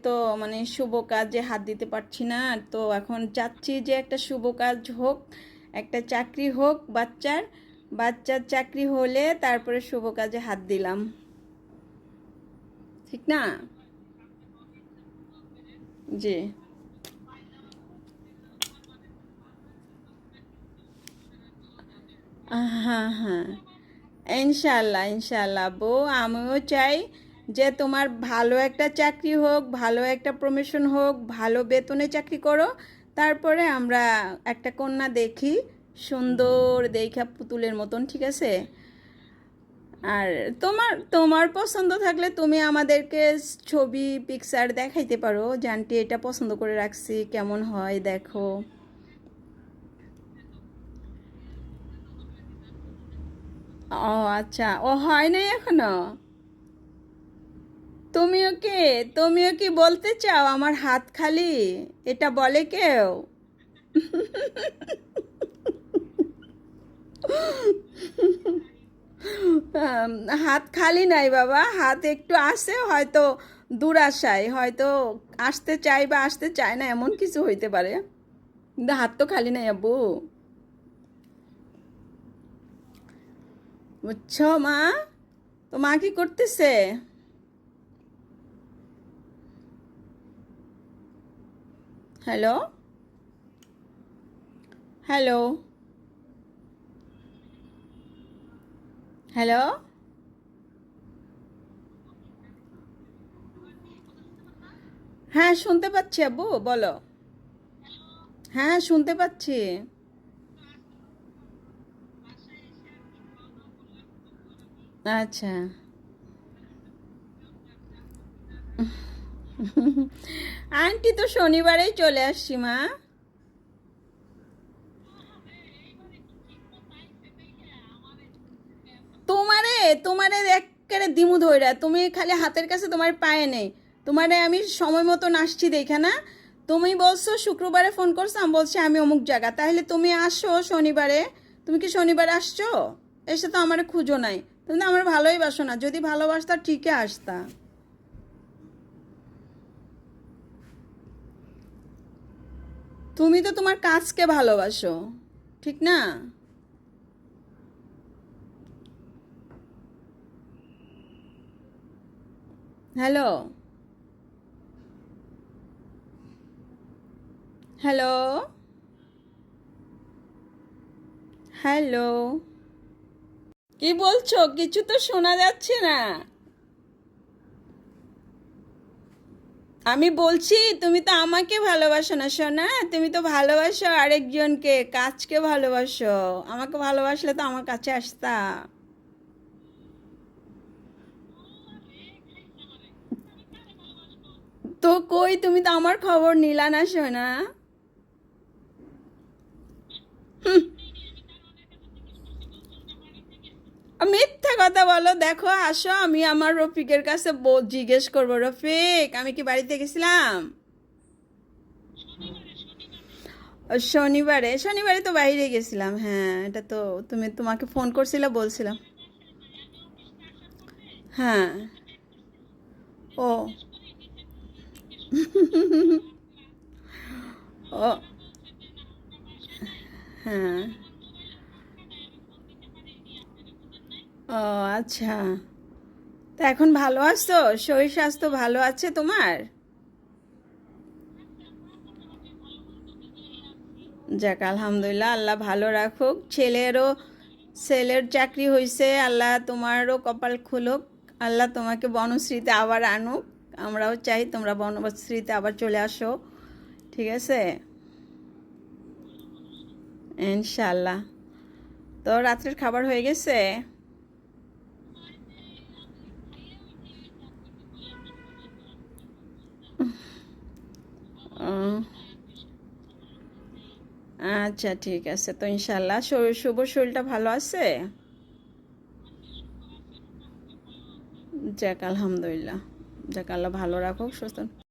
তো মানে শুভ কাজে হাত দিতে পারছি না। তো এখন চাচ্ছি যে একটা শুভ কাজ হোক, একটা চাকরি হোক বাচ্চার, বাচ্চার চাকরি হলে তারপরে শুভ কাজে হাত দিলাম, ঠিক না? জি। হ্যাঁ হ্যাঁ, ইনশাল্লাহ ইনশাল্লাহ বউ, আমিও চাই যে তোমার ভালো একটা চাকরি হোক, ভালো একটা প্রমোশন হোক, ভালো বেতনে চাকরি করো, তারপরে আমরা একটা কন্যা দেখি, সুন্দর দেখা পুতুলের মতন, ঠিক আছে? আর তোমার তোমার পছন্দ থাকলে তুমি আমাদেরকে ছবি পিকচার দেখাইতে পারো যে আন্টি এটা পছন্দ করে রাখছি, কেমন হয় দেখো। ও আচ্ছা, ও হয় নাই এখনো? তুমিও কি তুমিও কি বলতে চাও আমার হাত খালি? এটা বলে কেউ? আম, হাত খালি নাই বাবা, হাত একটু আসে হয়তো, দুরাশায় হয়তো আসতে চাই বা আসতে চায় না, এমন কিছু হইতে পারে, কিন্তু হাত তো খালি নাই আব্বু। বুঝছো মা? তো মা কি করতেছে? Hello, hello, hello. হ্যাঁ শুনতে পাচ্ছি আব্বু, বলো। হ্যাঁ শুনতে পাচ্ছি। আচ্ছা। আন্টি তো শনিবারেই চলে আসছি মা। তোমারে তোমারে একেবারে দিমু ধইরা, তুমি খালি হাতের কাছে, তোমার পায়ে নেই। তোমারে আমি সময় মতন আসছি দেখে না? তুমি বলছো শুক্রবারে ফোন করছো, আমি বলছি আমি অমুক জায়গা, তাহলে তুমি আসো শনিবারে। তুমি কি শনিবারে আসছো? এসে তো আমার খুঁজো নাই। তুমি তো আমার ভালোই বাসো না, যদি ভালোবাসতা ঠিকই আসতা। তুমি তো তোমার কাজকে ভালোবাসো, ঠিক না? Hello, hello, hello. কি বলছো? কিছু তো শোনা যাচ্ছে না। আমি বলছি তুমি তো আমাকে ভালোবাসো না সোনা, তুমি তো ভালোবাসো আরেকজনকে, কাজকে ভালোবাসো। আমাকে ভালোবাসলে তো আমার কাছে আসতা। তো কই, তুমি তো আমার খবর নিলা না সোনা। হুম, মিথ্যা কথা বলো, দেখো আসো, আমি আমার রফিকের কাছে জিজ্ঞেস করবো, রফিক আমি কি বাড়িতে গেছিলাম? ও, শনিবারে শনিবারে তো বাইরে গেছিলাম, হ্যাঁ এটা তো তুমি, তোমাকে ফোন করছিলা বলছিলাম। হ্যাঁ। ও। ও। হ্যাঁ। ও আচ্ছা। তা এখন ভালো আছো? শরীর স্বাস্থ্য ভালো আছে তোমার? যাক আলহামদুলিল্লাহ, আল্লাহ ভালো রাখুক। ছেলের চাকরি হয়েছে, আল্লাহ তোমারও কপাল খুলুক। আল্লাহ তোমাকে বনশ্রীতে আবার আনুক। আমরাও চাই তোমরা বনশ্রীতে আবার চলে আসো, ঠিক আছে? ইনশাল্লাহ। তো রাত্রের খাবার হয়ে গেছে? উম, আচ্ছা ঠিক আছে, তো ইনশাল্লাহ শুভ শরীরটা ভালো আছে? যাক আলহামদুলিল্লাহ। যাক আল্লাহ ভালো রাখুক, সুস্থ।